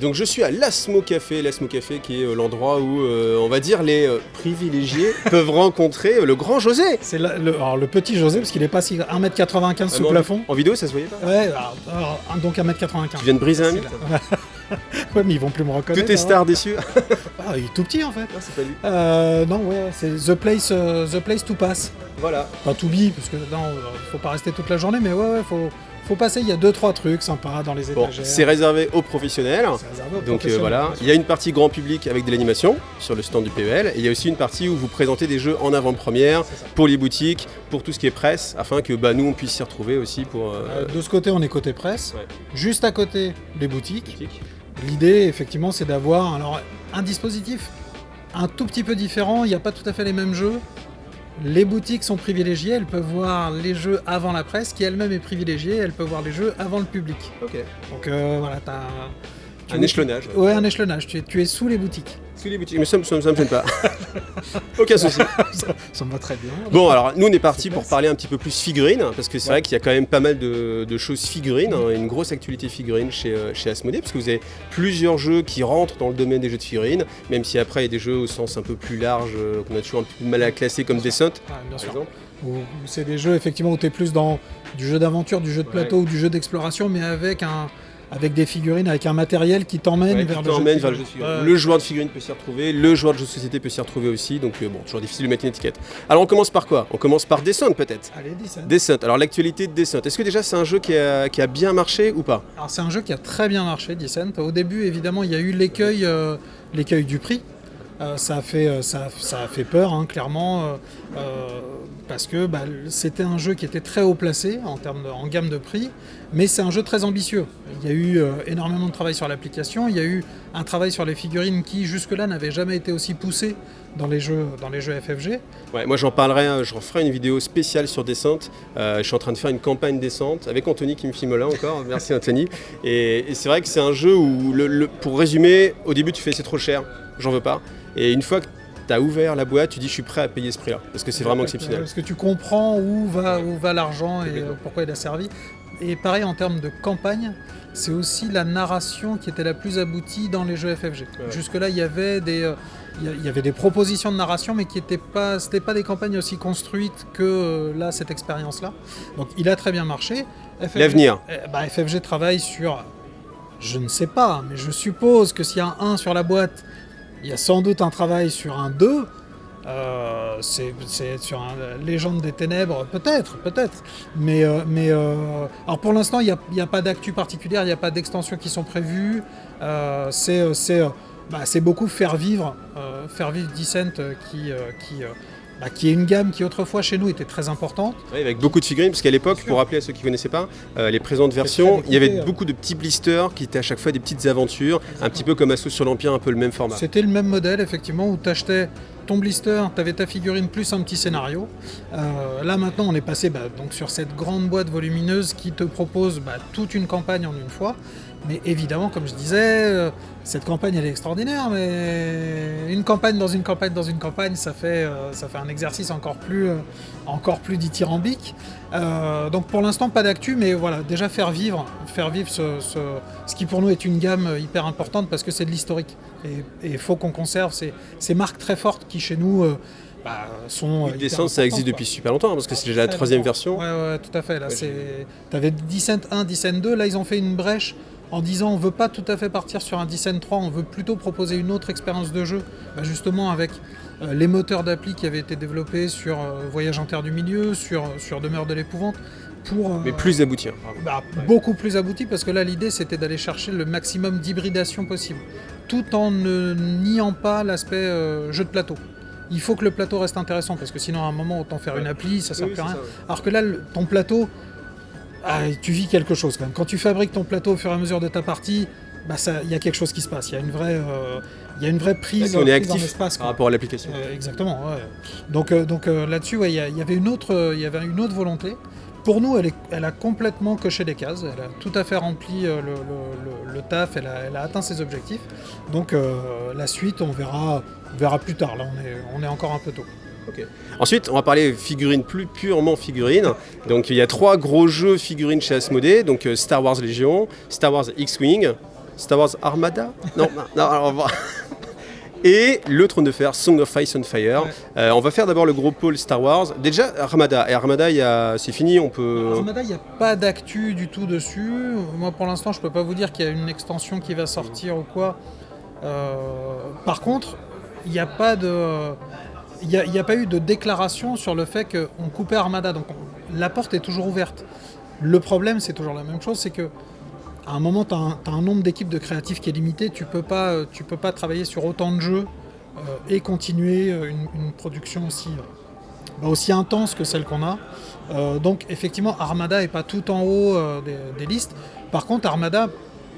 Donc je suis à l'Asmo Café qui est l'endroit où, on va dire, les privilégiés peuvent rencontrer le grand José. C'est alors le petit José, parce qu'il est pas si 1m95 sous plafond. En vidéo, ça se voyait pas? Ouais, donc 1m95. Tu viens de briser un mythe. Ouais, mais ils vont plus me reconnaître. Tous tes stars déçus. Il est tout petit en fait. Non, c'est pas lui. Non, ouais, c'est The Place to Pass. Voilà. Pas to be, parce que non, faut pas rester toute la journée, mais ouais, faut passer. Il y a 2-3 trucs sympas dans les étagères. C'est réservé aux professionnels. Donc voilà, il y a une partie grand public avec de l'animation sur le stand du PEL, et il y a aussi une partie où vous présentez des jeux en avant-première pour les boutiques, pour tout ce qui est presse, afin que nous on puisse s'y retrouver aussi pour. De ce côté, on est côté presse. Ouais. Juste à côté, les boutiques. L'idée, effectivement, c'est d'avoir un dispositif un tout petit peu différent. Il n'y a pas tout à fait les mêmes jeux. Les boutiques sont privilégiées, elles peuvent voir les jeux avant la presse, qui elle-même est privilégiée, elle peut voir les jeux avant le public. Ok. Donc voilà, t'as un échelonnage. Ouais, un échelonnage. Tu es sous les boutiques. Sous les boutiques, mais ça me gêne pas. Aucun souci. Ça me va très bien. Bon, alors nous on est parti pour parler un petit peu plus figurines, parce que c'est vrai qu'il y a quand même pas mal de choses figurines, une grosse actualité figurine chez Asmodée, parce que vous avez plusieurs jeux qui rentrent dans le domaine des jeux de figurines, même si après il y a des jeux au sens un peu plus large, qu'on a toujours un peu mal à classer, comme Descent, par exemple. Où c'est des jeux effectivement où tu es plus dans du jeu d'aventure, du jeu de plateau ou du jeu d'exploration, mais avec des figurines, avec un matériel qui t'emmène vers le jeu de figurines. Le joueur de figurines peut s'y retrouver, le joueur de jeu de société peut s'y retrouver aussi, donc toujours difficile de mettre une étiquette. Alors on commence par quoi? On commence par Descent peut-être. Allez, Descent. Descent. Alors l'actualité de Descent, est-ce que déjà c'est un jeu qui a bien marché ou pas? Alors c'est un jeu qui a très bien marché, Descent. Au début évidemment il y a eu l'écueil du prix. Ça a fait peur, clairement, parce que c'était un jeu qui était très haut placé en gamme de prix, mais c'est un jeu très ambitieux. Il y a eu énormément de travail sur l'application, il y a eu un travail sur les figurines qui jusque-là n'avait jamais été aussi poussé dans les jeux FFG. Ouais, moi j'en parlerai, je referai une vidéo spéciale sur Descent. Je suis en train de faire une campagne Descent avec Anthony qui me filme là encore, merci Anthony. Et c'est vrai que c'est un jeu où, pour résumer, au début tu fais c'est trop cher, j'en veux pas. Et une fois que tu as ouvert la boîte, tu dis je suis prêt à payer ce prix-là, parce que c'est vraiment exceptionnel. Parce que tu comprends où va l'argent et pourquoi il a servi. Et pareil en termes de campagne, c'est aussi la narration qui était la plus aboutie dans les jeux FFG. Ouais. Jusque-là, il y avait des propositions de narration, mais qui n'étaient pas des campagnes aussi construites que cette expérience-là. Donc il a très bien marché. L'avenir. FFG travaille sur, je ne sais pas, mais je suppose que s'il y a un 1 sur la boîte, il y a sans doute un travail sur un 2, c'est sur un Légende des Ténèbres, peut-être. Mais alors pour l'instant, il n'y a pas d'actu particulière, il n'y a pas d'extensions qui sont prévues. C'est beaucoup faire vivre Descent qui est une gamme qui autrefois chez nous était très importante. Oui, avec beaucoup de figurines, parce qu'à l'époque, pour rappeler à ceux qui ne connaissaient pas, les présentes versions, il y avait beaucoup de petits blisters qui étaient à chaque fois des petites aventures, un petit peu comme Assaut sur l'Empire, un peu le même format. C'était le même modèle, effectivement, où tu achetais ton blister, tu avais ta figurine plus un petit scénario. Là maintenant, on est passé donc sur cette grande boîte volumineuse qui te propose toute une campagne en une fois. Mais évidemment, comme je disais, cette campagne elle est extraordinaire, mais une campagne dans une campagne, ça fait un exercice encore plus dithyrambique. Donc pour l'instant, pas d'actu, mais voilà, déjà faire vivre ce qui pour nous est une gamme hyper importante parce que c'est de l'historique. Et il faut qu'on conserve ces marques très fortes qui chez nous sont. Descent, ça existe depuis super longtemps, parce que c'est déjà la 3e version. Ouais, tout à fait. Là, t'avais Descent 1, Descent 2, là ils ont fait une brèche en disant on veut pas tout à fait partir sur un Descent 3, on veut plutôt proposer une autre expérience de jeu, justement avec les moteurs d'appli qui avaient été développés sur Voyage en Terre du Milieu, sur Demeure de l'Épouvante. Mais plus abouti. Beaucoup plus abouti, parce que là l'idée c'était d'aller chercher le maximum d'hybridation possible, tout en ne niant pas l'aspect jeu de plateau. Il faut que le plateau reste intéressant, parce que sinon à un moment autant faire une appli, ça sert plus à rien. Alors que là ton plateau, tu vis quelque chose quand même. Quand tu fabriques ton plateau au fur et à mesure de ta partie, il y a quelque chose qui se passe. Il y a une vraie prise on est actif dans l'espace par rapport à l'application. Exactement. Ouais. Donc là-dessus, il y avait une autre volonté. Pour nous, elle a complètement coché les cases. Elle a tout à fait rempli le taf. Elle a atteint ses objectifs. Donc la suite, on verra plus tard. Là, on est encore un peu tôt. Okay. Ensuite, on va parler figurines, plus purement figurines. Donc il y a 3 gros jeux figurines chez Asmodée, donc Star Wars Légion, Star Wars X-Wing Star Wars Armada. Non, alors on va... Et le Trône de Fer, Song of Ice and Fire. Ouais. On va faire d'abord le gros pôle Star Wars. Déjà, Armada. Et Armada, c'est fini, on peut... Armada, il n'y a pas d'actu du tout dessus. Moi, pour l'instant, je peux pas vous dire qu'il y a une extension qui va sortir ou quoi. Par contre, il n'y a pas de... Il n'y a pas eu de déclaration sur le fait qu'on coupait Armada. Donc la porte est toujours ouverte. Le problème, c'est toujours la même chose, c'est que à un moment, tu as un nombre d'équipes de créatifs qui est limité. Tu peux pas travailler sur autant de jeux et continuer une production aussi intense que celle qu'on a. Donc effectivement, Armada n'est pas tout en haut des listes. Par contre, Armada,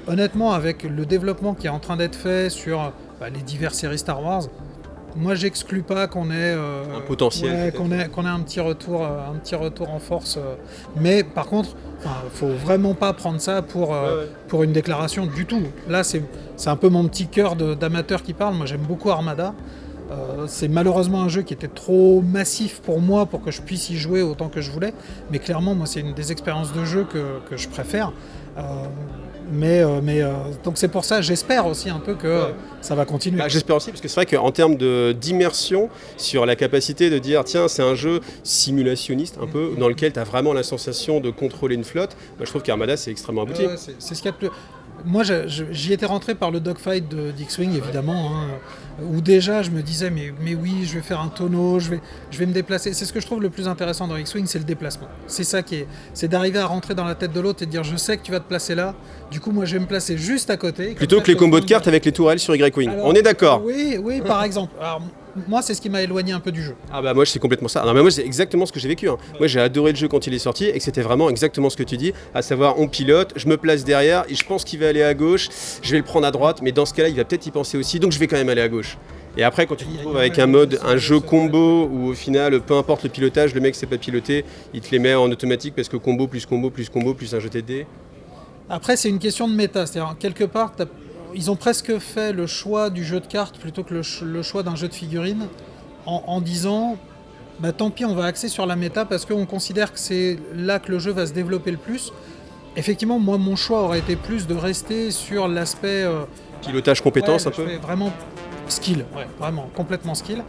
honnêtement, avec le développement qui est en train d'être fait sur les diverses séries Star Wars, moi, j'exclus pas qu'on ait un potentiel, qu'on ait un petit retour en force. Mais par contre, faut vraiment pas prendre ça pour une déclaration du tout. Là, c'est un peu mon petit cœur d'amateur qui parle. Moi, j'aime beaucoup Armada. C'est malheureusement un jeu qui était trop massif pour moi pour que je puisse y jouer autant que je voulais. Mais clairement, moi, c'est une des expériences de jeu que je préfère. Donc c'est pour ça, j'espère aussi un peu que ça va continuer. J'espère aussi, parce que c'est vrai qu'en termes d'immersion, sur la capacité de dire, tiens, c'est un jeu simulationniste un peu, dans lequel tu as vraiment la sensation de contrôler une flotte, je trouve qu'Armada, c'est extrêmement abouti. C'est ce qu'il y a de plus... Moi, j'y étais rentré par le dogfight d'X-Wing, évidemment, où déjà je me disais, mais oui, je vais faire un tonneau, je vais me déplacer. C'est ce que je trouve le plus intéressant dans X-Wing, c'est le déplacement. C'est ça c'est d'arriver à rentrer dans la tête de l'autre et de dire, je sais que tu vas te placer là, du coup, moi, je vais me placer juste à côté. Plutôt que les combos de cartes avec les tourelles sur Y-Wing. On est d'accord? Oui, par exemple. Alors, moi, c'est ce qui m'a éloigné un peu du jeu. Moi, c'est complètement ça. Non, mais moi, c'est exactement ce que j'ai vécu. Moi, j'ai adoré le jeu quand il est sorti et que c'était vraiment exactement ce que tu dis, à savoir, on pilote, je me place derrière et je pense qu'il va aller à gauche, je vais le prendre à droite, mais dans ce cas-là, il va peut-être y penser aussi, donc je vais quand même aller à gauche. Et après, quand tu te retrouves avec un jeu combo où au final, peu importe le pilotage, le mec sait pas piloter, il te les met en automatique parce que combo plus un jeté de dés. Après, c'est une question de méta. C'est-à-dire, quelque part, ils ont presque fait le choix du jeu de cartes plutôt que le choix d'un jeu de figurines en disant tant pis, on va axer sur la méta parce qu'on considère que c'est là que le jeu va se développer le plus. Effectivement, moi, mon choix aurait été plus de rester sur l'aspect... pilotage compétence un peu. Vraiment skill, vraiment complètement skill.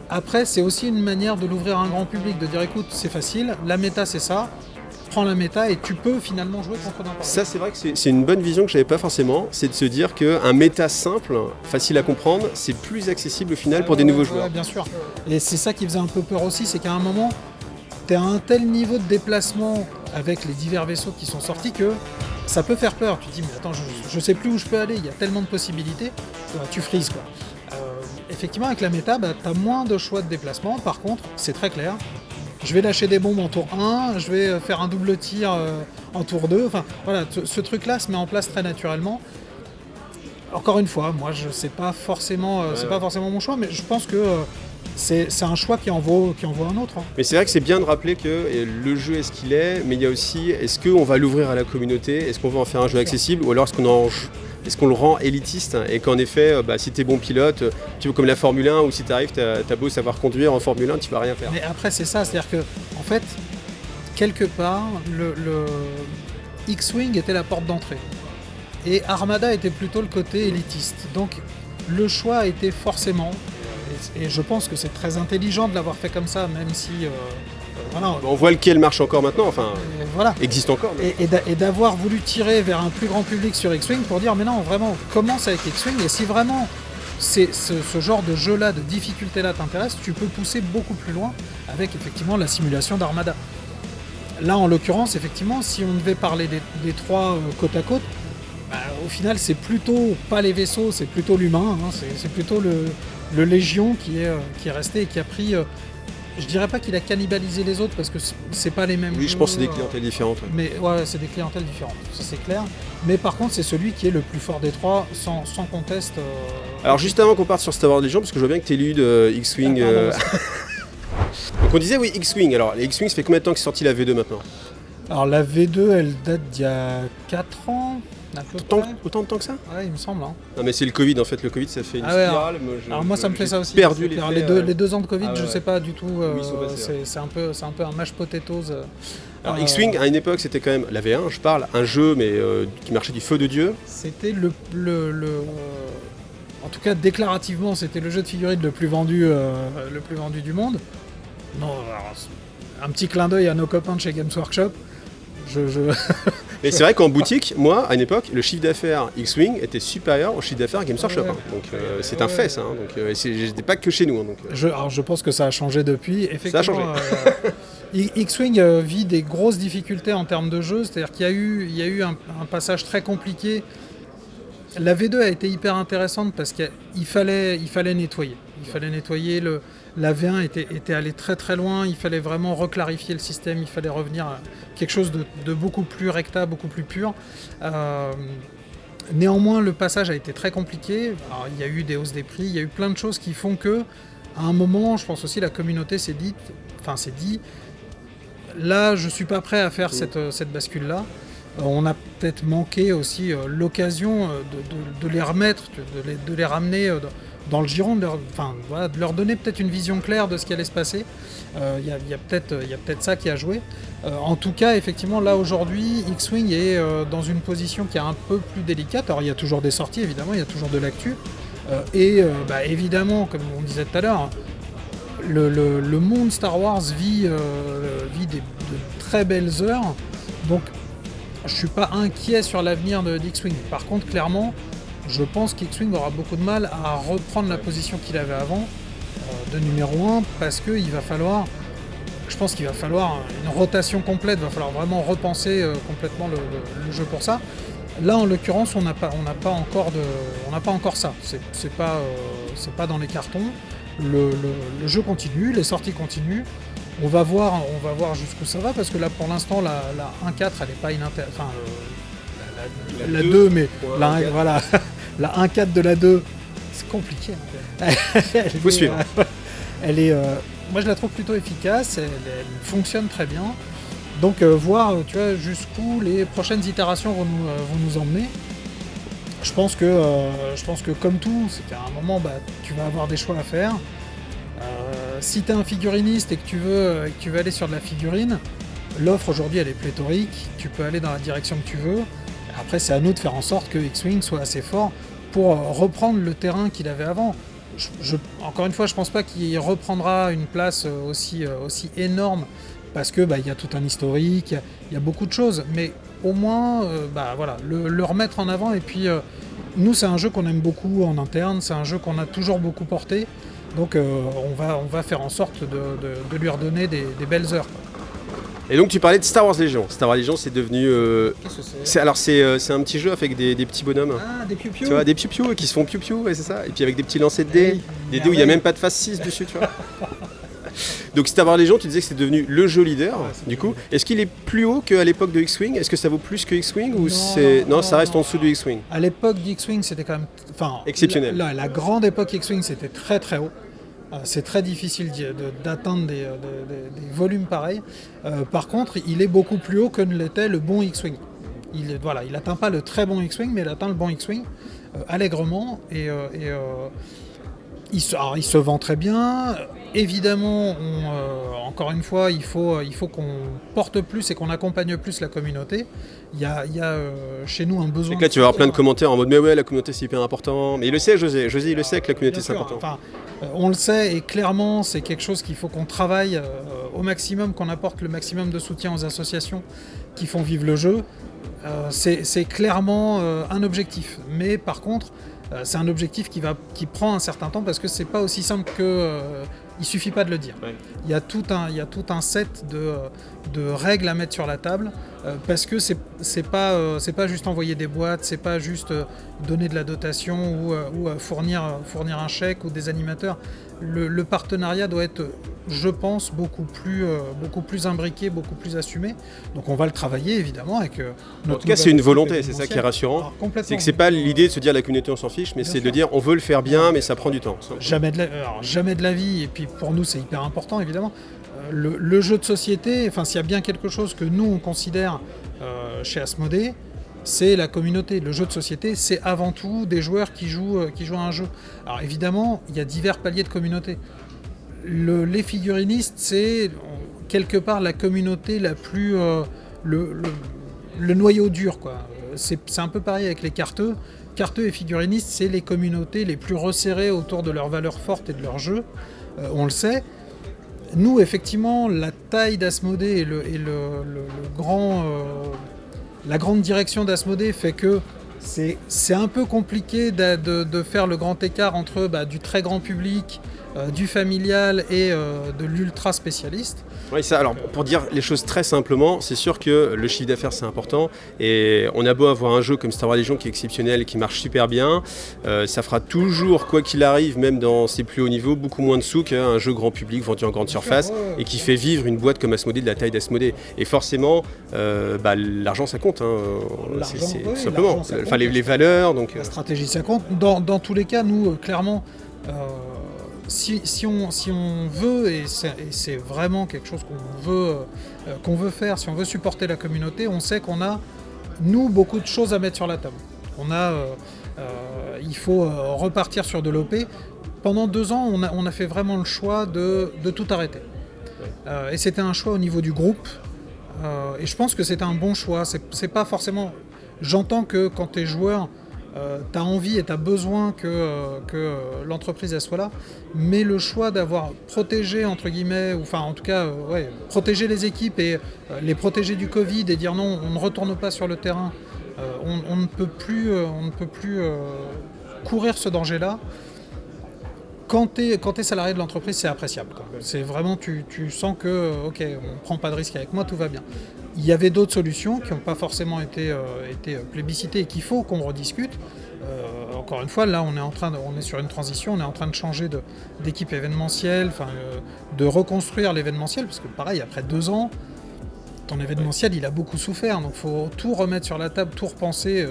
Après, c'est aussi une manière de l'ouvrir à un grand public, de dire écoute, c'est facile, la méta c'est ça, prends la méta et tu peux finalement jouer contre n'importe quoi. Ça, c'est vrai que c'est une bonne vision que j'avais pas forcément, c'est de se dire qu'un méta simple, facile à comprendre, c'est plus accessible au final pour des nouveaux joueurs. Bien sûr. Et c'est ça qui faisait un peu peur aussi, c'est qu'à un moment, tu as un tel niveau de déplacement avec les divers vaisseaux qui sont sortis que ça peut faire peur. Tu te dis, mais attends, je sais plus où je peux aller, il y a tellement de possibilités, tu frises quoi. Effectivement, avec la méta, tu as moins de choix de déplacement. Par contre, c'est très clair. Je vais lâcher des bombes en tour 1, je vais faire un double tir en tour 2. Enfin, voilà, ce truc-là se met en place très naturellement. Encore une fois, moi, c'est pas forcément mon choix, mais je pense que c'est un choix qui en vaut un autre. Mais c'est vrai que c'est bien de rappeler que le jeu est ce qu'il est, mais il y a aussi, est-ce qu'on va l'ouvrir à la communauté? Est-ce qu'on va en faire un jeu accessible? Ou alors est-ce qu'on le rend élitiste et qu'en effet, si t'es bon pilote, tu vois, comme la Formule 1 où si t'arrives, t'as beau savoir conduire en Formule 1, tu vas rien faire. Mais après c'est ça, c'est-à-dire que en fait, quelque part, le X-Wing était la porte d'entrée et Armada était plutôt le côté élitiste. Donc le choix a été forcément, et je pense que c'est très intelligent de l'avoir fait comme ça, même si... On voit lequel marche encore maintenant, existe encore. Mais... Et d'avoir voulu tirer vers un plus grand public sur X-Wing pour dire mais non, vraiment, commence avec X-Wing et si vraiment ce genre de jeu-là, de difficulté-là t'intéresse, tu peux pousser beaucoup plus loin avec effectivement la simulation d'Armada. Là, en l'occurrence, effectivement, si on devait parler des trois côte à côte, au final, c'est plutôt pas les vaisseaux, c'est plutôt l'humain, c'est plutôt le Légion qui est resté et qui a pris... Je dirais pas qu'il a cannibalisé les autres parce que c'est pas les mêmes. Oui, je pense que c'est des clientèles différentes. Mais c'est des clientèles différentes, ça c'est clair. Mais par contre, c'est celui qui est le plus fort des trois, sans conteste. Alors juste avant qu'on parte sur Star Wars Legion, parce que je vois bien que t'es lu de X-Wing. Donc on disait oui, X-Wing. Alors les X-Wing, ça fait combien de temps que c'est sorti la V2 maintenant? Alors la V2, elle date d'il y a 4 ans. À peu Autant, près. autant de temps que ça? Ouais, il me semble. Hein. Non mais c'est le Covid en fait, le Covid ça fait une Ah ouais, spirale. Alors moi ça me fait ça aussi. Perdu Les 2 ans de Covid, Ah ouais, je sais pas du tout. Où ils sont passés, c'est un peu un mash potatoes. Alors X-Wing à une époque c'était quand même la V1, je parle, un jeu mais qui marchait du feu de Dieu. C'était en tout cas déclarativement, c'était le jeu de figurines le plus vendu du monde. Non, alors, un petit clin d'œil à nos copains de chez Games Workshop. Mais c'est vrai qu'en boutique, moi, à une époque, le chiffre d'affaires X-Wing était supérieur au chiffre d'affaires Games Workshop. Ouais. Hein. Donc c'est un fait, ça. Hein. Donc c'était pas que chez nous. Hein, donc, Alors je pense que ça a changé depuis. Effectivement, ça a changé. X-Wing vit des grosses difficultés en termes de jeu, c'est-à-dire qu'il y a eu un passage très compliqué. La V2 a été hyper intéressante parce qu'il fallait nettoyer. Il fallait nettoyer. La V1 était allée très très loin, il fallait vraiment reclarifier le système, il fallait revenir à quelque chose de beaucoup plus recta, beaucoup plus pur. Néanmoins, le passage a été très compliqué. Alors, il y a eu des hausses des prix, il y a eu plein de choses qui font que, à un moment, je pense aussi la communauté s'est dit, là, je suis pas prêt à faire cette bascule-là. On a peut-être manqué aussi l'occasion de les remettre, de les ramener dans le giron, de leur donner peut-être une vision claire de ce qui allait se passer. Il y a peut-être ça qui a joué. En tout cas, effectivement, là aujourd'hui, X-Wing est dans une position qui est un peu plus délicate. Alors il y a toujours des sorties, évidemment, il y a toujours de l'actu. Évidemment, comme on disait tout à l'heure, le monde Star Wars vit de très belles heures. Donc je suis pas inquiet sur l'avenir d'X-Wing. Par contre, clairement, je pense qu'X-Wing aura beaucoup de mal à reprendre la position qu'il avait avant de numéro 1 parce que je pense qu'il va falloir une rotation complète, il va falloir vraiment repenser complètement le jeu pour ça. Là, en l'occurrence, on n'a pas encore ça. C'est pas dans les cartons. Le jeu continue, les sorties continuent. On va voir jusqu'où ça va parce que là, pour l'instant, la 1.4, elle n'est pas inintéressante. Enfin, la 2, mais voilà, la 1.4 de la 2, c'est compliqué. Il faut suivre. Moi, je la trouve plutôt efficace. Elle fonctionne très bien. Donc, voir, tu vois, jusqu'où les prochaines itérations vont nous emmener. Je pense que comme tout, c'est qu'à un moment, tu vas avoir des choix à faire. Si tu es un figuriniste et que tu veux aller sur de la figurine, l'offre aujourd'hui elle est pléthorique, tu peux aller dans la direction que tu veux. Après, c'est à nous de faire en sorte que X-Wing soit assez fort pour reprendre le terrain qu'il avait avant. Encore une fois, je pense pas qu'il reprendra une place aussi énorme parce que il y a tout un historique, il y a beaucoup de choses, mais au moins le remettre en avant. Et puis nous, c'est un jeu qu'on aime beaucoup en interne, c'est un jeu qu'on a toujours beaucoup porté. Donc on va faire en sorte de lui redonner des belles heures. Et donc tu parlais de Star Wars Légion. Star Wars Légion c'est devenu... Qu'est-ce que c'est ? c'est un petit jeu avec des petits bonhommes. Ah, des piou-piou. Tu vois, des piou-piou qui se font piou-piou, ouais, c'est ça. Et puis avec des petits lancers de dés, des dés où il n'y a même pas de phase 6 dessus, tu vois. Donc Star Wars Légion, tu disais que c'est devenu le jeu leader, du coup. Est-ce qu'il est plus haut qu'à l'époque de X-Wing ? Est-ce que ça vaut plus que X-Wing ou ça reste en dessous de X-Wing ? À l'époque d'X-Wing, c'était quand même... exceptionnel. La grande époque X-Wing, c'était très très haut. C'est très difficile d'atteindre des volumes pareils. Par contre, il est beaucoup plus haut que ne l'était le bon X-Wing. Il n'atteint pas le très bon X-Wing, mais il atteint le bon X-Wing allègrement. Il se vend très bien. Évidemment, encore une fois, il faut qu'on porte plus et qu'on accompagne plus la communauté. Il y a chez nous un besoin. C'est que là, tu vas avoir plein de commentaires en mode mais ouais, la communauté c'est hyper important. Mais il le sait, José, il le sait que la communauté c'est important. Enfin, on le sait et clairement, c'est quelque chose qu'il faut qu'on travaille au maximum, qu'on apporte le maximum de soutien aux associations qui font vivre le jeu. C'est clairement un objectif. Mais par contre, c'est un objectif qui prend un certain temps parce que c'est pas aussi simple que... il suffit pas de le dire. Ouais. Il y a tout un set de règles à mettre sur la table parce que c'est pas juste envoyer des boîtes, c'est pas juste donner de la dotation ou fournir un chèque ou des animateurs. Le partenariat doit être, je pense, beaucoup plus imbriqué, beaucoup plus assumé. Donc on va le travailler évidemment avec notre... En tout cas, c'est une volonté, c'est ça qui est rassurant. C'est que c'est pas l'idée de se dire la communauté on s'en fiche, mais c'est de dire on veut le faire bien, mais ça prend du temps. Jamais de la vie, et puis pour nous c'est hyper important évidemment. Le jeu de société, s'il y a bien quelque chose que nous on considère chez Asmodée, c'est la communauté. Le jeu de société, c'est avant tout des joueurs qui jouent à un jeu. Alors évidemment, il y a divers paliers de communauté. Les figurinistes, c'est quelque part la communauté la plus... le noyau dur, quoi. C'est un peu pareil avec les carteux. Carteux et figurinistes, c'est les communautés les plus resserrées autour de leurs valeurs fortes et de leurs jeux. On le sait. Nous, effectivement, la taille d'Asmodée et la grande direction d'Asmodée fait que c'est un peu compliqué de faire le grand écart entre du très grand public, du familial et de l'ultra spécialiste. Oui, ça. Alors, pour dire les choses très simplement, c'est sûr que le chiffre d'affaires, c'est important. Et on a beau avoir un jeu comme Star Wars Legion qui est exceptionnel, qui marche super bien, ça fera toujours, quoi qu'il arrive, même dans ses plus hauts niveaux, beaucoup moins de sous qu'un jeu grand public vendu en grande surface et qui fait vivre une boîte comme Asmodée de la taille d'Asmodée. Et forcément, l'argent, ça compte. C'est tout simplement. Enfin, les valeurs. Donc, la stratégie, ça compte. Dans tous les cas, nous, clairement... Si on veut, et c'est vraiment quelque chose qu'on veut faire, si on veut supporter la communauté, on sait qu'on a, nous, beaucoup de choses à mettre sur la table. Il faut repartir sur de l'OP. Pendant 2 ans, on a fait vraiment le choix de tout arrêter. Et c'était un choix au niveau du groupe. Et je pense que c'était un bon choix. C'est pas forcément... J'entends que quand tu es joueur... tu as envie et tu as besoin que l'entreprise elle soit là, mais le choix d'avoir protégé, entre guillemets, ou enfin en tout cas, protéger les équipes et les protéger du Covid et dire non, on ne retourne pas sur le terrain, on ne peut plus courir ce danger-là. Quand tu es salarié de l'entreprise, c'est appréciable, quoi. C'est vraiment, tu sens que, ok, on ne prend pas de risque avec moi, tout va bien. Il y avait d'autres solutions qui n'ont pas forcément été plébiscitées et qu'il faut qu'on rediscute. Encore une fois, là, on est sur une transition, on est en train de changer d'équipe événementielle, de reconstruire l'événementiel, parce que pareil, après 2 ans, ton événementiel, il a beaucoup souffert, donc il faut tout remettre sur la table, tout repenser.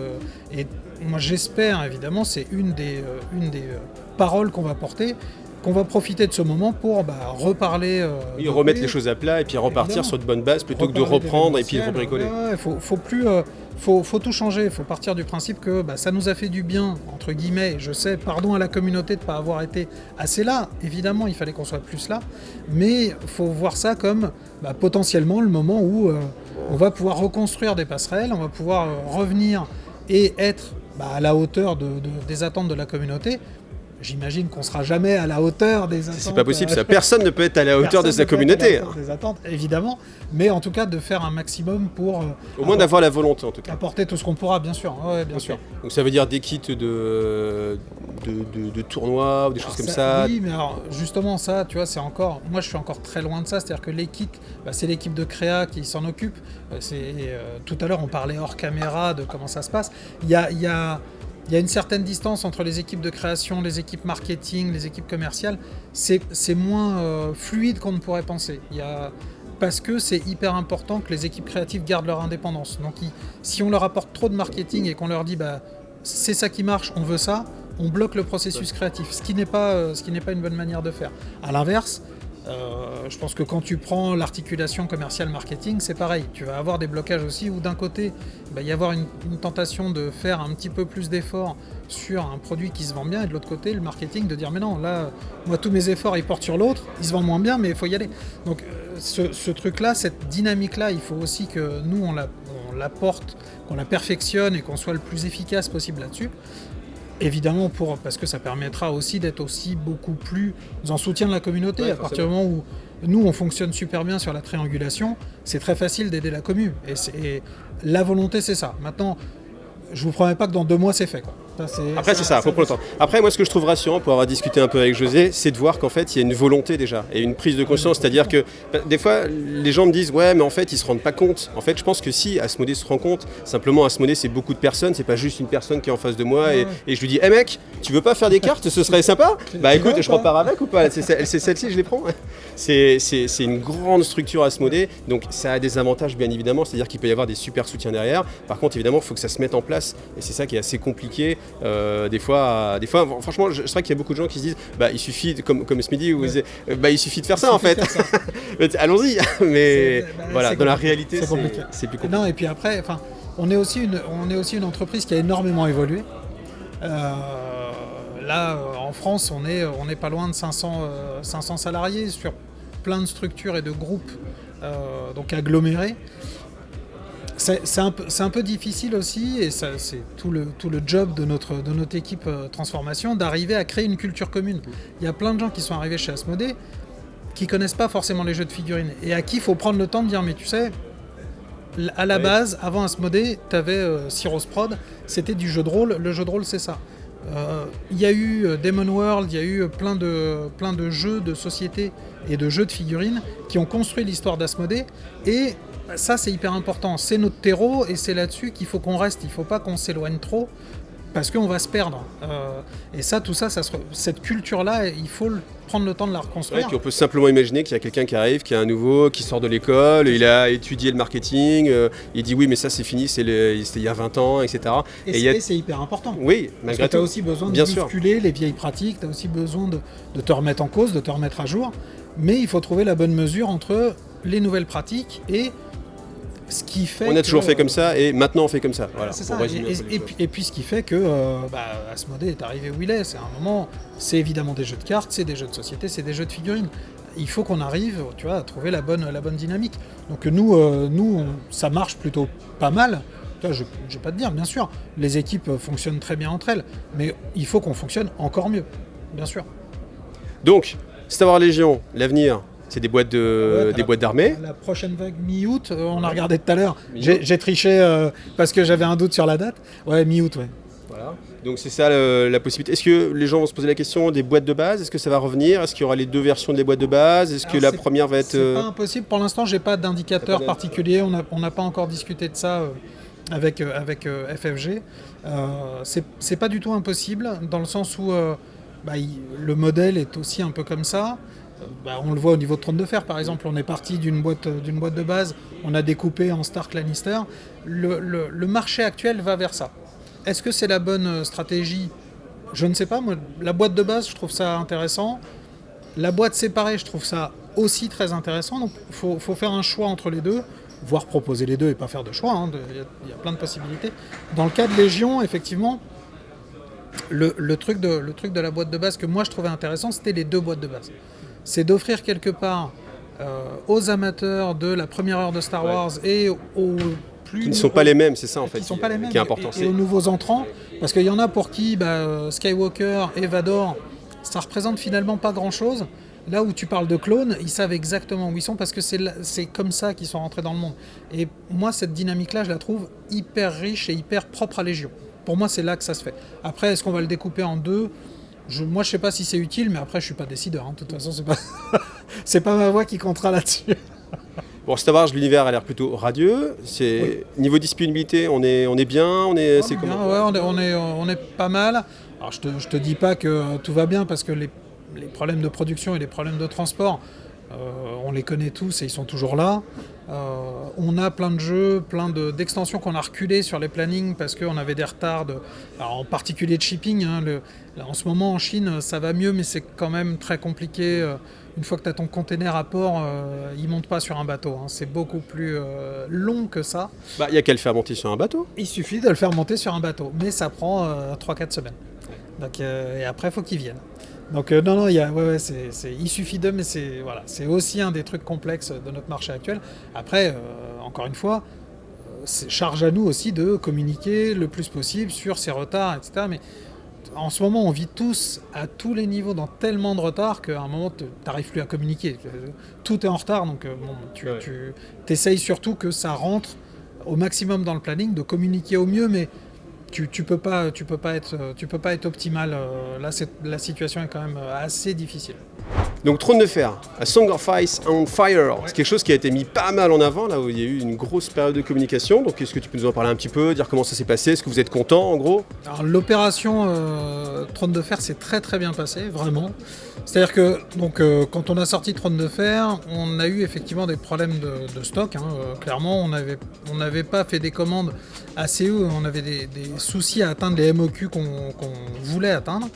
Et moi, j'espère, évidemment, c'est une des paroles qu'on va porter, qu'on va profiter de ce moment pour reparler... remettre les choses à plat et puis repartir sur de bonnes bases plutôt que de reprendre et puis de rebricoler. Faut tout changer, il faut partir du principe que ça nous a fait du bien, entre guillemets, je sais, pardon à la communauté de ne pas avoir été assez là, évidemment il fallait qu'on soit plus là, mais il faut voir ça comme potentiellement le moment où on va pouvoir reconstruire des passerelles, on va pouvoir revenir et être à la hauteur des attentes de la communauté. J'imagine qu'on ne sera jamais à la hauteur des attentes. C'est pas possible, ça. Personne ne peut être à la hauteur de sa communauté. Des attentes, évidemment, mais en tout cas de faire un maximum pour... Au moins d'avoir la volonté, en tout cas. Apporter tout ce qu'on pourra, bien sûr. Ouais, bien sûr. Donc ça veut dire des kits de tournois ou des choses comme ça. Oui, mais alors justement ça, tu vois, c'est encore... Moi, je suis encore très loin de ça. C'est-à-dire que les kits, c'est l'équipe de créa qui s'en occupe. Tout à l'heure, on parlait hors caméra de comment ça se passe. Il y a une certaine distance entre les équipes de création, les équipes marketing, les équipes commerciales. C'est moins fluide qu'on ne pourrait penser. Parce que c'est hyper important que les équipes créatives gardent leur indépendance. Donc si on leur apporte trop de marketing et qu'on leur dit c'est ça qui marche, on veut ça, on bloque le processus créatif, ce qui n'est pas une bonne manière de faire. À l'inverse, je pense que quand tu prends l'articulation commerciale marketing, c'est pareil. Tu vas avoir des blocages aussi où d'un côté, il va y avoir une tentation de faire un petit peu plus d'efforts sur un produit qui se vend bien, et de l'autre côté, le marketing de dire mais non, là, moi tous mes efforts ils portent sur l'autre, il se vend moins bien, mais il faut y aller. Donc ce truc-là, cette dynamique-là, il faut aussi que nous on l'apporte, qu'on la perfectionne et qu'on soit le plus efficace possible là-dessus. Évidemment, parce que ça permettra aussi d'être aussi beaucoup plus en soutien de la communauté. Ouais, à partir du moment où nous, on fonctionne super bien sur la triangulation, c'est très facile d'aider la commu. Et la volonté, c'est ça. Maintenant, je vous promets pas que dans 2 mois, c'est fait, quoi. Après, c'est ça, il faut prendre le temps. Après, moi, ce que je trouve rassurant pour avoir discuté un peu avec José, c'est de voir qu'en fait, il y a une volonté déjà et une prise de conscience. C'est-à-dire que des fois, les gens me disent ouais, mais en fait, ils se rendent pas compte. En fait, je pense que si Asmodée se rend compte, simplement Asmodée, c'est beaucoup de personnes, c'est pas juste une personne qui est en face de moi et je lui dis hey mec, tu veux pas faire des cartes, ce serait sympa. Bah écoute, je repars avec ou pas? C'est celle-ci, je les prends. C'est une grande structure Asmodée, donc ça a des avantages bien évidemment. C'est-à-dire qu'il peut y avoir des super soutiens derrière. Par contre, évidemment, il faut que ça se mette en place et c'est ça qui est assez compliqué. Des fois, franchement, je sais qu'il y a beaucoup de gens qui se disent il suffit, comme ce midi, où il suffit de faire ça en fait. Allons-y, mais voilà, dans la réalité, c'est plus compliqué. Non, et puis après, on est aussi une entreprise qui a énormément évolué. Là, en France, on est pas loin de 500 salariés sur plein de structures et de groupes donc agglomérés. C'est un peu difficile aussi, et ça, c'est tout le job de notre équipe transformation, d'arriver à créer une culture commune. Il y a plein de gens qui sont arrivés chez Asmodée qui connaissent pas forcément les jeux de figurines et à qui il faut prendre le temps de dire mais tu sais, à la base, avant Asmodée, tu avais Cyros Prod, c'était du jeu de rôle, le jeu de rôle c'est ça. Il y a eu Demon World, il y a eu plein de jeux de société et de jeux de figurines qui ont construit l'histoire d'Asmodée, et ça c'est hyper important, c'est notre terreau et c'est là-dessus qu'il faut qu'on reste, il ne faut pas qu'on s'éloigne trop parce qu'on va se perdre. Et ça, tout ça, cette culture-là, il faut prendre le temps de la reconstruire. Ouais, puis on peut simplement imaginer qu'il y a quelqu'un qui arrive, qui est un nouveau, qui sort de l'école, il a étudié le marketing, il dit oui mais ça c'est fini, c'était il y a 20 ans, etc. Et c'est hyper important. Oui, malgré tout. Tu as aussi besoin de bousculer les vieilles pratiques, tu as aussi besoin de te remettre en cause, de te remettre à jour, mais il faut trouver la bonne mesure entre les nouvelles pratiques et ce qui fait on a toujours fait comme ça et maintenant on fait comme ça. Voilà, c'est ça. Et puis ce qui fait que Asmodée est arrivé où il est. C'est un moment, c'est évidemment des jeux de cartes, c'est des jeux de société, c'est des jeux de figurines. Il faut qu'on arrive, tu vois, à trouver la bonne dynamique. Donc nous ça marche plutôt pas mal. Je vais pas te dire, bien sûr, les équipes fonctionnent très bien entre elles, mais il faut qu'on fonctionne encore mieux, bien sûr. Donc, Star Wars Légion, l'avenir. C'est des boîtes d'armée. La prochaine vague mi-août, on a regardé tout à l'heure. J'ai triché parce que j'avais un doute sur la date. Ouais, mi-août, ouais. Voilà. Donc c'est ça la possibilité. Est-ce que les gens vont se poser la question des boîtes de base? Est-ce que ça va revenir? Est-ce qu'il y aura les deux versions des boîtes de base? Est-ce que la première va être... C'est pas impossible. Pour l'instant, j'ai pas d'indicateur particulier. On n'a pas encore discuté de ça avec FFG. C'est pas du tout impossible dans le sens où le modèle est aussi un peu comme ça. On le voit au niveau de Trône de Fer par exemple, on est parti d'une boîte de base, on a découpé en Stark Lannister. Le marché actuel va vers ça. Est-ce que c'est la bonne stratégie? Je ne sais pas. Moi, la boîte de base, je trouve ça intéressant. La boîte séparée, je trouve ça aussi très intéressant. Donc il faut faire un choix entre les deux, voire proposer les deux et pas faire de choix. Il y a plein de possibilités. Dans le cas de Légion, effectivement, le truc de la boîte de base que moi je trouvais intéressant, c'était les deux boîtes de base. C'est d'offrir quelque part aux amateurs de la première heure de Star Wars et aux plus... Qui ne sont pas les mêmes, c'est ça en fait, sont pas les mêmes, qui est important. Et aux nouveaux entrants, parce qu'il y en a pour qui Skywalker et Vador, ça représente finalement pas grand-chose. Là où tu parles de clones, ils savent exactement où ils sont parce que c'est comme ça qu'ils sont rentrés dans le monde. Et moi, cette dynamique-là, je la trouve hyper riche et hyper propre à Légion. Pour moi, c'est là que ça se fait. Après, est-ce qu'on va le découper en deux ? Moi, je sais pas si c'est utile, mais après, je suis pas décideur. De toute façon, c'est pas ma voix qui comptera là-dessus. Bon, Star Wars, l'univers a l'air plutôt radieux. Niveau disponibilité, on est bien. C'est comment ? Ouais, on est pas mal. Alors, je te dis pas que tout va bien parce que les problèmes de production et les problèmes de transport, on les connaît tous et ils sont toujours là. On a plein de jeux, plein d'extensions qu'on a reculées sur les plannings parce qu'on avait des retards, en particulier de shipping. En ce moment en Chine ça va mieux mais c'est quand même très compliqué. Une fois que tu as ton container à port, il ne monte pas sur un bateau. C'est beaucoup plus long que ça. Il n'y a qu'à le faire monter sur un bateau. Il suffit de le faire monter sur un bateau, mais ça prend 3-4 semaines. Donc, et après il faut qu'il vienne. Donc non, il suffit d'eux, mais c'est aussi un des trucs complexes de notre marché actuel. Après, encore une fois, c'est charge à nous aussi de communiquer le plus possible sur ces retards, etc. Mais en ce moment, on vit tous à tous les niveaux dans tellement de retard qu'à un moment, tu n'arrives plus à communiquer. Tout est en retard, donc tu essayes surtout que ça rentre au maximum dans le planning, de communiquer au mieux, mais tu peux pas être optimal. Là, la situation est quand même assez difficile. Donc Trône de Fer, A Song of Ice and Fire, c'est quelque chose qui a été mis pas mal en avant, là où il y a eu une grosse période de communication. Donc est-ce que tu peux nous en parler un petit peu, dire comment ça s'est passé, est-ce que vous êtes content en gros ? Alors l'opération Trône de Fer s'est très très bien passée, vraiment. C'est-à-dire que quand on a sorti Trône de Fer, on a eu effectivement des problèmes de stock. Clairement, on n'avait pas fait des commandes assez haut, on avait des soucis à atteindre les MOQ qu'on voulait atteindre.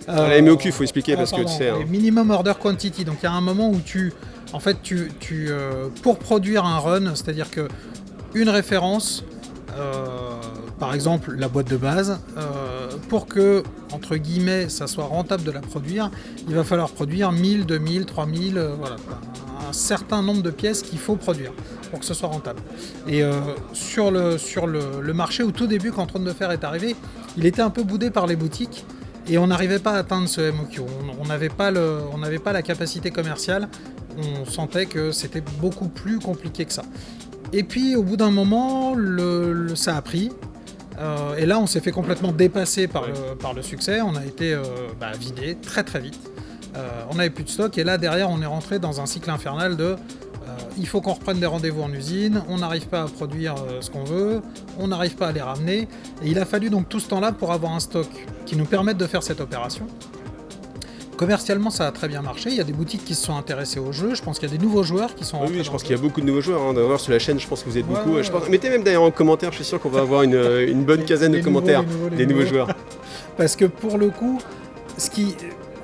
Les MOQ, il faut expliquer parce que tu sais... Les minimum order quantity. Donc il y a un moment où pour produire un run, c'est-à-dire que une référence, par exemple la boîte de base, pour que, entre guillemets, ça soit rentable de la produire, il va falloir produire 1000, 2000, 3000, voilà, un certain nombre de pièces qu'il faut produire pour que ce soit rentable. Et sur le marché, au tout début, quand Trône de Fer est arrivé, il était un peu boudé par les boutiques et on n'arrivait pas à atteindre ce MOQ. On n'avait pas la capacité commerciale, on sentait que c'était beaucoup plus compliqué que ça. Et puis au bout d'un moment, ça a pris. Et là, on s'est fait complètement dépasser par le succès. On a été vidé très très vite. On n'avait plus de stock. Et là, derrière, on est rentré dans un cycle infernal de il faut qu'on reprenne des rendez-vous en usine. On n'arrive pas à produire ce qu'on veut. On n'arrive pas à les ramener. Et il a fallu donc tout ce temps-là pour avoir un stock qui nous permette de faire cette opération. Commercialement, ça a très bien marché. Il y a des boutiques qui se sont intéressées au jeu. Je pense qu'il y a des nouveaux joueurs qui sont rentrés. Oui, je pense qu'il y a beaucoup de nouveaux joueurs. D'ailleurs, sur la chaîne, je pense que vous êtes beaucoup. Mettez même d'ailleurs en commentaire, je suis sûr qu'on va avoir une bonne quinzaine de commentaires des nouveaux joueurs. Parce que pour le coup,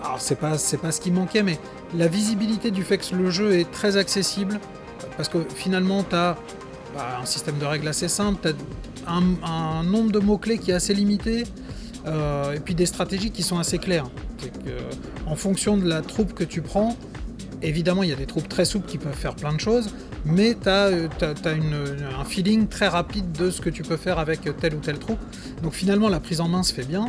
alors c'est pas ce qui manquait, mais la visibilité du fait que le jeu est très accessible. Parce que finalement, tu as un système de règles assez simple, tu as un nombre de mots-clés qui est assez limité. Et puis des stratégies qui sont assez claires. En fonction de la troupe que tu prends, évidemment il y a des troupes très souples qui peuvent faire plein de choses, mais tu as un feeling très rapide de ce que tu peux faire avec telle ou telle troupe. Donc finalement la prise en main se fait bien.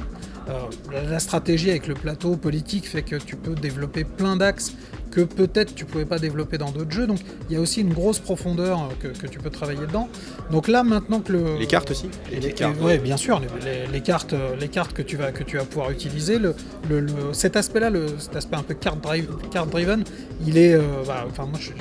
La stratégie avec le plateau politique fait que tu peux développer plein d'axes que peut-être tu ne pouvais pas développer dans d'autres jeux. Donc il y a aussi une grosse profondeur que tu peux travailler dedans. Donc là maintenant que les cartes aussi. Oui, bien sûr, les cartes que tu vas pouvoir utiliser. Cet aspect-là, cet aspect un peu card-driven, il est. Moi je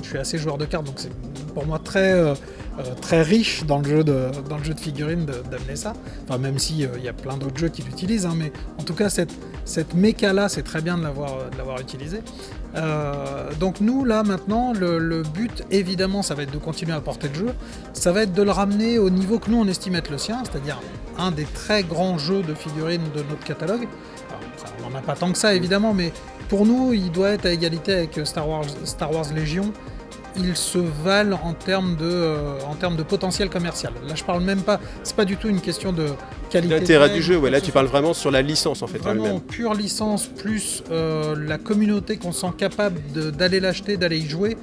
suis assez joueur de cartes, donc c'est pour moi très riche dans le jeu de figurines d'amener ça. Enfin, même si il y a plein d'autres jeux qui l'utilisent, hein, mais en tout cas cette méca-là, c'est très bien de l'avoir utilisé. Donc nous là maintenant le but évidemment ça va être de continuer à porter le jeu, ça va être de le ramener au niveau que nous on estime être le sien, c'est-à-dire un des très grands jeux de figurines de notre catalogue. Alors, on n'en a pas tant que ça évidemment, mais pour nous il doit être à égalité avec Star Wars Légion. Ils se valent en termes de potentiel commercial. Là, je parle même pas. C'est pas du tout une question de qualité. L'intérêt du jeu, là, tu parles vraiment sur la licence en fait. Vraiment pure licence plus la communauté qu'on sent capable d'aller l'acheter, d'aller y jouer.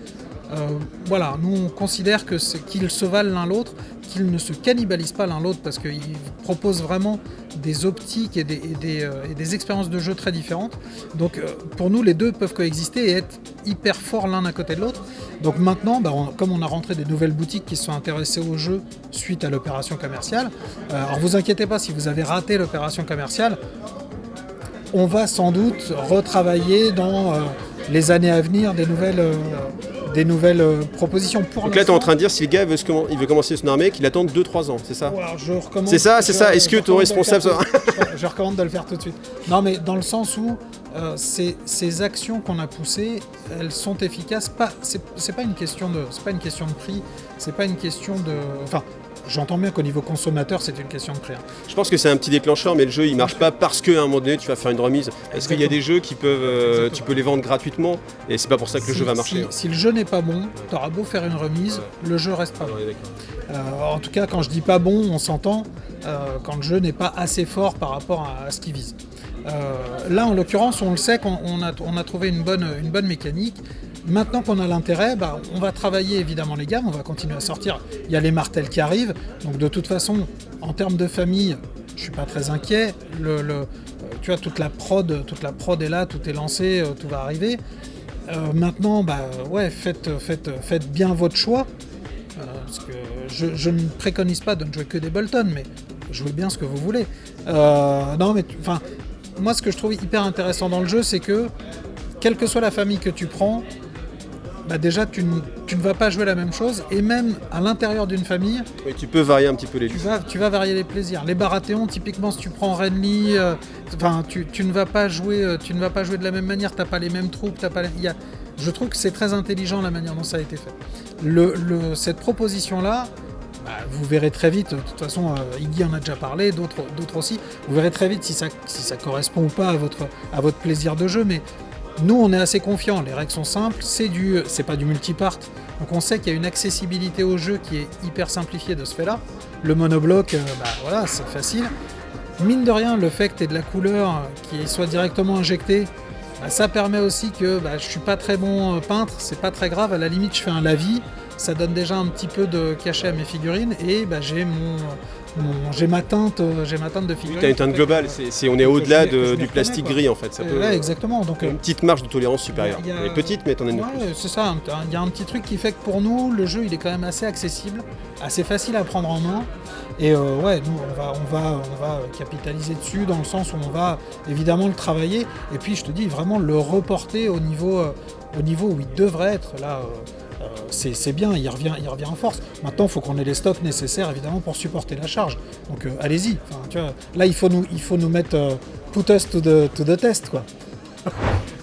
Voilà, nous on considère qu'ils se valent l'un l'autre, qu'ils ne se cannibalisent pas l'un l'autre parce qu'ils proposent vraiment des optiques et des expériences de jeu très différentes. Donc pour nous les deux peuvent coexister et être hyper forts l'un à côté de l'autre. Donc maintenant, comme on a rentré des nouvelles boutiques qui se sont intéressées au jeu suite à l'opération commerciale, alors vous inquiétez pas si vous avez raté l'opération commerciale, on va sans doute retravailler dans les années à venir des nouvelles propositions. Donc là, tu es en train de dire si le gars veut commencer son armée, qu'il attend 2-3 ans, c'est ça? C'est ça. Est-ce que ton responsable... Je recommande de le faire tout de suite. Non, mais dans le sens où ces actions qu'on a poussées, elles sont efficaces. C'est pas une question de prix, c'est pas une question de... Enfin, j'entends bien qu'au niveau consommateur, c'est une question de prix. Je pense que c'est un petit déclencheur, mais le jeu il marche pas parce qu'à un moment donné tu vas faire une remise. Parce qu'il y a des jeux qui peuvent, tu peux les vendre gratuitement et c'est pas pour ça que le jeu va marcher. Si le jeu n'est pas bon, tu auras beau faire une remise, le jeu reste pas bon. En tout cas, quand je dis pas bon, on s'entend quand le jeu n'est pas assez fort par rapport à ce qu'il vise. Là, en l'occurrence, on le sait qu'on a trouvé une bonne mécanique. Maintenant qu'on a l'intérêt, on va travailler évidemment les gammes, on va continuer à sortir. Il y a les martels qui arrivent, donc de toute façon, en termes de famille, je suis pas très inquiet. Tu vois, toute la prod est là, tout est lancé, tout va arriver. Maintenant, faites bien votre choix, parce que je ne préconise pas de ne jouer que des Bolton, mais jouez bien ce que vous voulez. Moi, ce que je trouve hyper intéressant dans le jeu, c'est que quelle que soit la famille que tu prends, déjà tu ne vas pas jouer la même chose, et même à l'intérieur d'une famille, oui, tu peux varier un petit peu les tu vas varier les plaisirs. Les Baratheons, typiquement, si tu prends Renly, tu ne vas pas jouer de la même manière, t'as pas les mêmes troupes, je trouve que c'est très intelligent la manière dont ça a été fait. Cette proposition-là, vous verrez très vite, de toute façon Iggy en a déjà parlé, d'autres aussi, vous verrez très vite si ça correspond ou pas à votre plaisir de jeu, mais Nous, on est assez confiants, les règles sont simples, c'est pas du multipart, donc on sait qu'il y a une accessibilité au jeu qui est hyper simplifiée de ce fait-là. Le monobloc, voilà, c'est facile. Mine de rien, le fait que tu aies de la couleur qui soit directement injectée, ça permet aussi que je suis pas très bon peintre, c'est pas très grave, à la limite je fais un lavis, ça donne déjà un petit peu de cachet à mes figurines et j'ai ma teinte de figurine. Tu as une teinte globale, on est au-delà du plastique gris en fait. Ça peut, exactement. Donc, une petite marge de tolérance supérieure. Elle est petite mais t'en as une plus. C'est ça, il y a un petit truc qui fait que pour nous, le jeu il est quand même assez accessible, assez facile à prendre en main. Et nous on va capitaliser dessus dans le sens où on va évidemment le travailler et puis je te dis vraiment le reporter au niveau où il devrait être là. C'est bien, il revient en force. Maintenant, il faut qu'on ait les stocks nécessaires évidemment pour supporter la charge. Donc allez-y. Enfin, tu vois, là, il faut nous mettre put us to the test, quoi.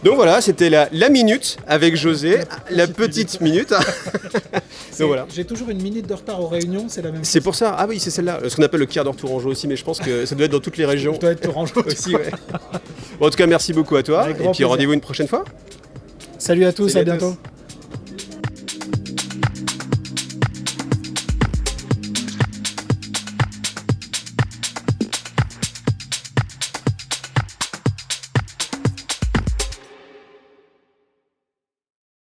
Donc voilà, c'était la minute avec José, la petite minute. Donc voilà. J'ai toujours une minute de retard aux réunions, c'est la même chose. C'est pour ça. Ah oui, c'est celle-là. Ce qu'on appelle le quart d'heure tourangeau aussi, mais je pense que ça doit être dans toutes les régions. Je dois être tourangeau aussi, ouais. Bon, en tout cas, merci beaucoup à toi. Et puis rendez-vous une prochaine fois. Salut à tous, à bientôt.